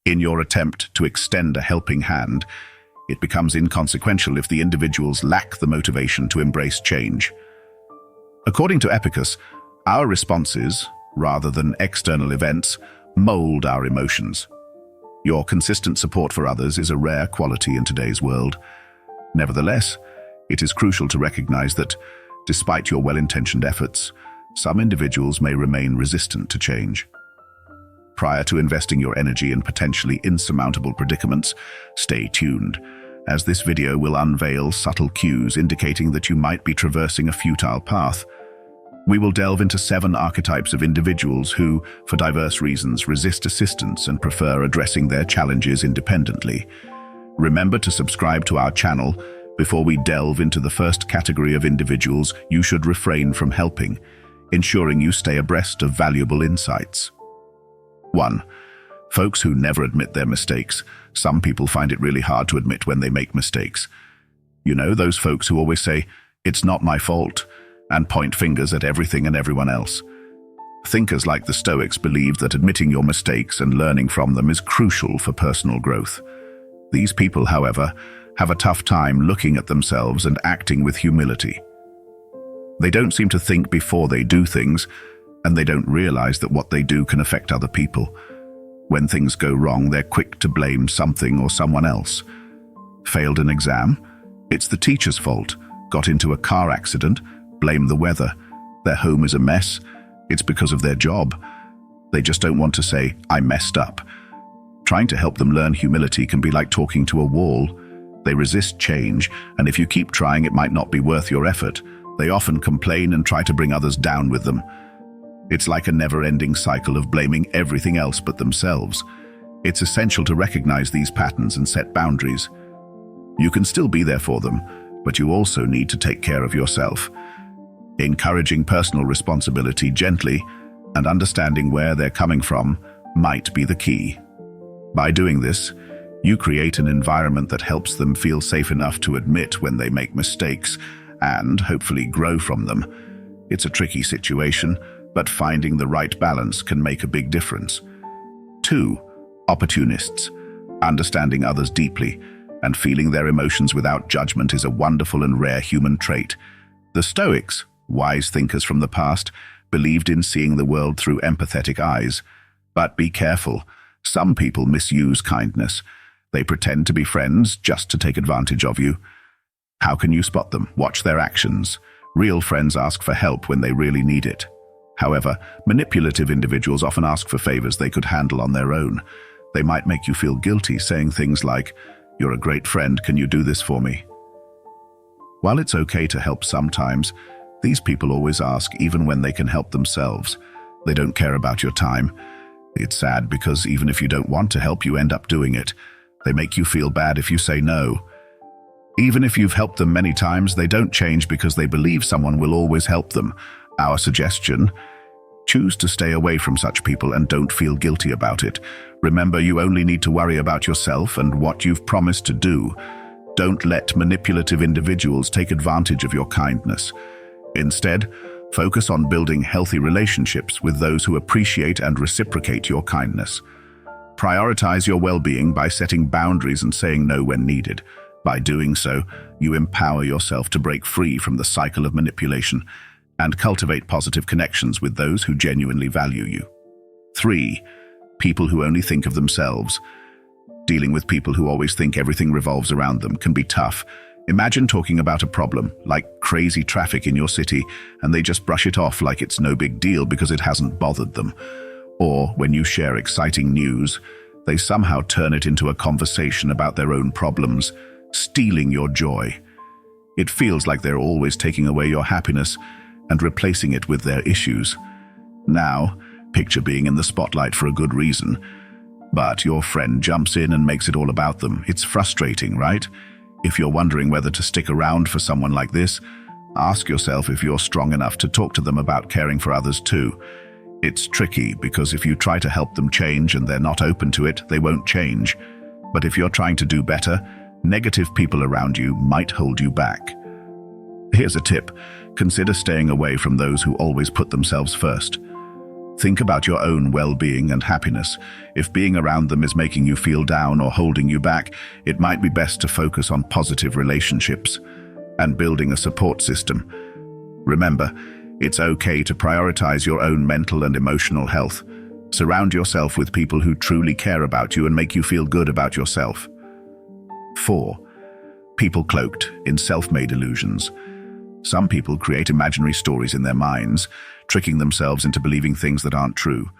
In your attempt to extend a helping hand, it becomes inconsequential if the individuals lack the motivation to embrace change. According to Epicus, our responses, rather than external events, mold our emotions. Your consistent support for others is a rare quality in today's world. Nevertheless, it is crucial to recognize that, despite your well-intentioned efforts, some individuals may remain resistant to change. Prior to investing your energy in potentially insurmountable predicaments, stay tuned, as this video will unveil subtle cues indicating that you might be traversing a futile path. We will delve into 7 archetypes of individuals who, for diverse reasons, resist assistance and prefer addressing their challenges independently. Remember to subscribe to our channel before we delve into the first category of individuals you should refrain from helping, ensuring you stay abreast of valuable insights. 1. Folks who never admit their mistakes. Some people find it really hard to admit when they make mistakes. You know, those folks who always say, "It's not my fault," and point fingers at everything and everyone else. Thinkers like the Stoics believe that admitting your mistakes and learning from them is crucial for personal growth. These people, however, have a tough time looking at themselves and acting with humility. They don't seem to think before they do things, and they don't realize that what they do can affect other people. When things go wrong, they're quick to blame something or someone else. Failed an exam? It's the teacher's fault. Got into a car accident? Blame the weather. Their home is a mess? It's because of their job. They just don't want to say, "I messed up." Trying to help them learn humility can be like talking to a wall. They resist change, and if you keep trying, it might not be worth your effort. They often complain and try to bring others down with them. It's like a never-ending cycle of blaming everything else but themselves. It's essential to recognize these patterns and set boundaries. You can still be there for them, but you also need to take care of yourself. Encouraging personal responsibility gently and understanding where they're coming from might be the key. By doing this, you create an environment that helps them feel safe enough to admit when they make mistakes and hopefully grow from them. It's a tricky situation, but finding the right balance can make a big difference. 2. Opportunists. Understanding others deeply and feeling their emotions without judgment is a wonderful and rare human trait. The Stoics, wise thinkers from the past, believed in seeing the world through empathetic eyes. But be careful. Some people misuse kindness. They pretend to be friends just to take advantage of you. How can you spot them? Watch their actions. Real friends ask for help when they really need it. However, manipulative individuals often ask for favors they could handle on their own. They might make you feel guilty, saying things like, "You're a great friend, can you do this for me?" While it's okay to help sometimes, these people always ask even when they can help themselves. They don't care about your time. It's sad because even if you don't want to help, you end up doing it. They make you feel bad if you say no. Even if you've helped them many times, they don't change because they believe someone will always help them. Our suggestion: choose to stay away from such people and don't feel guilty about it. Remember, you only need to worry about yourself and what you've promised to do. Don't let manipulative individuals take advantage of your kindness. Instead, focus on building healthy relationships with those who appreciate and reciprocate your kindness. Prioritize your well-being by setting boundaries and saying no when needed. By doing so, you empower yourself to break free from the cycle of manipulation and cultivate positive connections with those who genuinely value you. 3. People who only think of themselves. Dealing with people who always think everything revolves around them can be tough. Imagine talking about a problem, like crazy traffic in your city, and they just brush it off like it's no big deal because it hasn't bothered them. Or when you share exciting news, they somehow turn it into a conversation about their own problems, stealing your joy. It feels like they're always taking away your happiness and replacing it with their issues. Now, picture being in the spotlight for a good reason, but your friend jumps in and makes it all about them. It's frustrating, right? If you're wondering whether to stick around for someone like this, ask yourself if you're strong enough to talk to them about caring for others too. It's tricky because if you try to help them change and they're not open to it, they won't change. But if you're trying to do better, negative people around you might hold you back. Here's a tip. Consider staying away from those who always put themselves first. Think about your own well-being and happiness. If being around them is making you feel down or holding you back, it might be best to focus on positive relationships and building a support system. Remember, it's okay to prioritize your own mental and emotional health. Surround yourself with people who truly care about you and make you feel good about yourself. 4. People cloaked in self-made illusions. Some people create imaginary stories in their minds, tricking themselves into believing things that aren't true.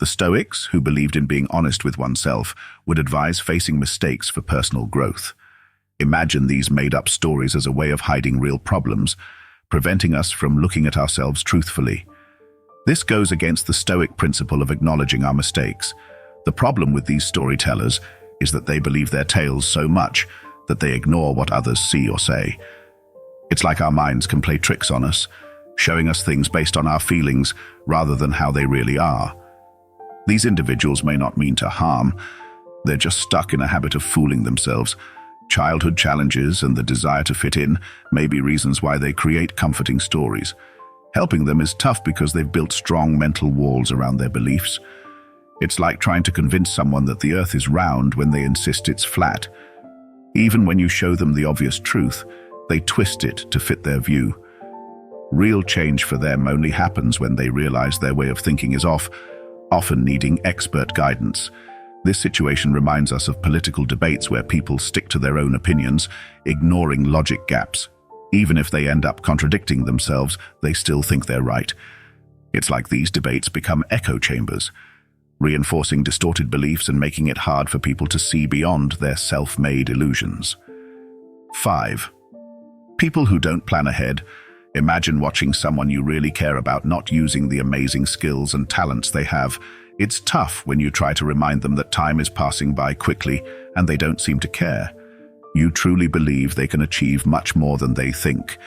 The Stoics, who believed in being honest with oneself, would advise facing mistakes for personal growth. Imagine these made-up stories as a way of hiding real problems, preventing us from looking at ourselves truthfully. This goes against the Stoic principle of acknowledging our mistakes. The problem with these storytellers is that they believe their tales so much that they ignore what others see or say. It's like our minds can play tricks on us, showing us things based on our feelings rather than how they really are. These individuals may not mean to harm, they're just stuck in a habit of fooling themselves. Childhood challenges and the desire to fit in may be reasons why they create comforting stories. Helping them is tough because they've built strong mental walls around their beliefs. It's like trying to convince someone that the earth is round when they insist it's flat. Even when you show them the obvious truth, they twist it to fit their view. Real change for them only happens when they realize their way of thinking is off, often needing expert guidance. This situation reminds us of political debates where people stick to their own opinions, ignoring logic gaps. Even if they end up contradicting themselves, they still think they're right. It's like these debates become echo chambers, reinforcing distorted beliefs and making it hard for people to see beyond their self-made illusions. 5. People who don't plan ahead. Imagine watching someone you really care about not using the amazing skills and talents they have. It's tough when you try to remind them that time is passing by quickly and they don't seem to care. You truly believe they can achieve much more than they think.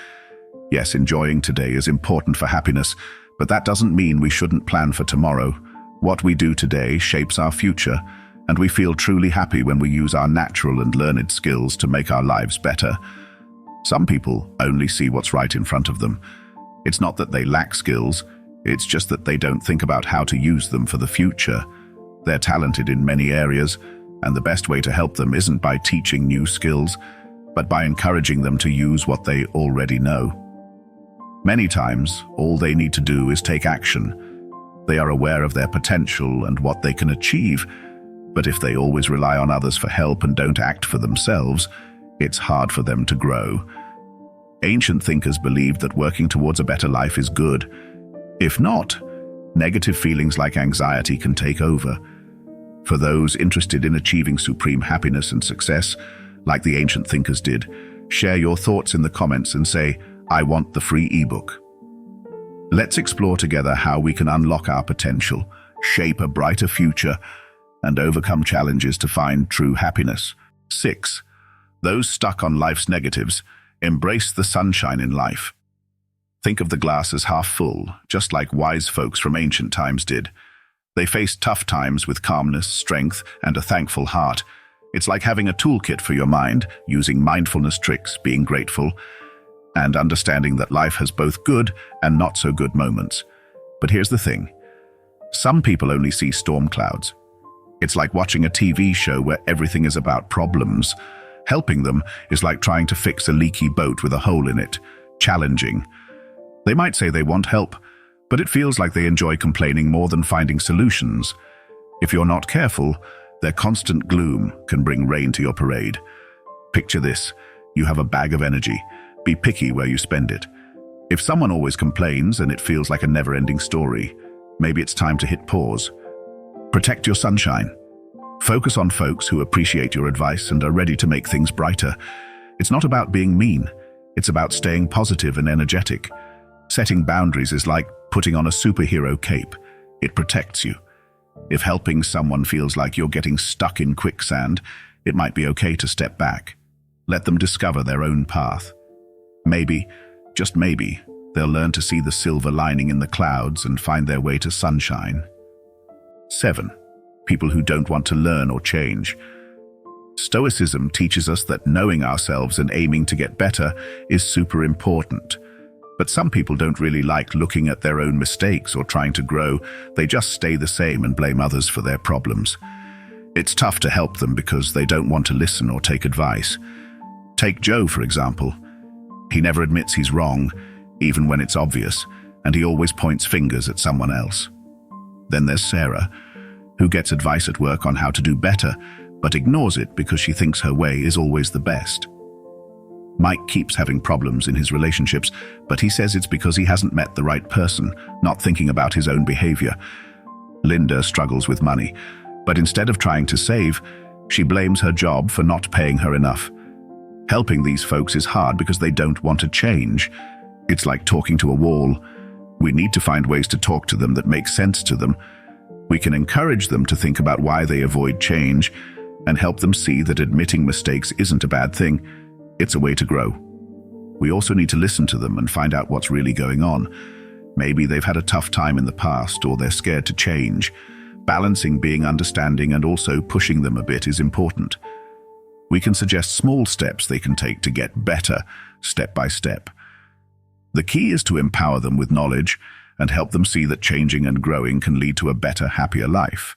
Yes, enjoying today is important for happiness, but that doesn't mean we shouldn't plan for tomorrow. What we do today shapes our future, and we feel truly happy when we use our natural and learned skills to make our lives better. Some people only see what's right in front of them. It's not that they lack skills, it's just that they don't think about how to use them for the future. They're talented in many areas, and the best way to help them isn't by teaching new skills, but by encouraging them to use what they already know. Many times, all they need to do is take action. They are aware of their potential and what they can achieve, but if they always rely on others for help and don't act for themselves, it's hard for them to grow. Ancient thinkers believed that working towards a better life is good. If not, negative feelings like anxiety can take over. For those interested in achieving supreme happiness and success, like the ancient thinkers did, share your thoughts in the comments and say, "I want the free ebook." Let's explore together how we can unlock our potential, shape a brighter future, and overcome challenges to find true happiness. 6. Those stuck on life's negatives. Embrace the sunshine in life. Think of the glass as half full, just like wise folks from ancient times did. They faced tough times with calmness, strength, and a thankful heart. It's like having a toolkit for your mind, using mindfulness tricks, being grateful, and understanding that life has both good and not so good moments. But here's the thing. Some people only see storm clouds. It's like watching a TV show where everything is about problems. Helping them is like trying to fix a leaky boat with a hole in it. Challenging. They might say they want help, but it feels like they enjoy complaining more than finding solutions. If you're not careful, their constant gloom can bring rain to your parade. Picture this. You have a bag of energy. Be picky where you spend it. If someone always complains and it feels like a never-ending story, maybe it's time to hit pause. Protect your sunshine. Focus on folks who appreciate your advice and are ready to make things brighter. It's not about being mean. It's about staying positive and energetic. Setting boundaries is like putting on a superhero cape. It protects you. If helping someone feels like you're getting stuck in quicksand, it might be okay to step back. Let them discover their own path. Maybe, just maybe, they'll learn to see the silver lining in the clouds and find their way to sunshine. 7. People who don't want to learn or change. Stoicism teaches us that knowing ourselves and aiming to get better is super important. But some people don't really like looking at their own mistakes or trying to grow. They just stay the same and blame others for their problems. It's tough to help them because they don't want to listen or take advice. Take Joe, for example. He never admits he's wrong, even when it's obvious, and he always points fingers at someone else. Then there's Sarah, who gets advice at work on how to do better, but ignores it because she thinks her way is always the best. Mike keeps having problems in his relationships, but he says it's because he hasn't met the right person, not thinking about his own behavior. Linda struggles with money, but instead of trying to save, she blames her job for not paying her enough. Helping these folks is hard because they don't want to change. It's like talking to a wall. We need to find ways to talk to them that make sense to them. We can encourage them to think about why they avoid change and help them see that admitting mistakes isn't a bad thing. It's a way to grow. We also need to listen to them and find out what's really going on. Maybe they've had a tough time in the past or they're scared to change. Balancing being understanding and also pushing them a bit is important. We can suggest small steps they can take to get better, step by step. The key is to empower them with knowledge and help them see that changing and growing can lead to a better, happier life.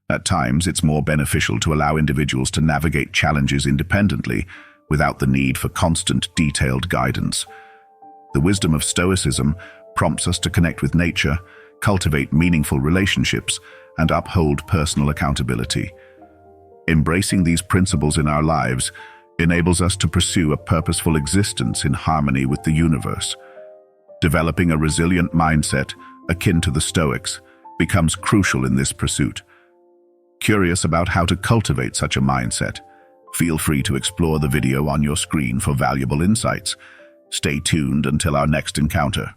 At times, it's more beneficial to allow individuals to navigate challenges independently without the need for constant, detailed guidance. The wisdom of Stoicism prompts us to connect with nature, cultivate meaningful relationships, and uphold personal accountability. Embracing these principles in our lives enables us to pursue a purposeful existence in harmony with the universe. Developing a resilient mindset, akin to the Stoics, becomes crucial in this pursuit. Curious about how to cultivate such a mindset? Feel free to explore the video on your screen for valuable insights. Stay tuned until our next encounter.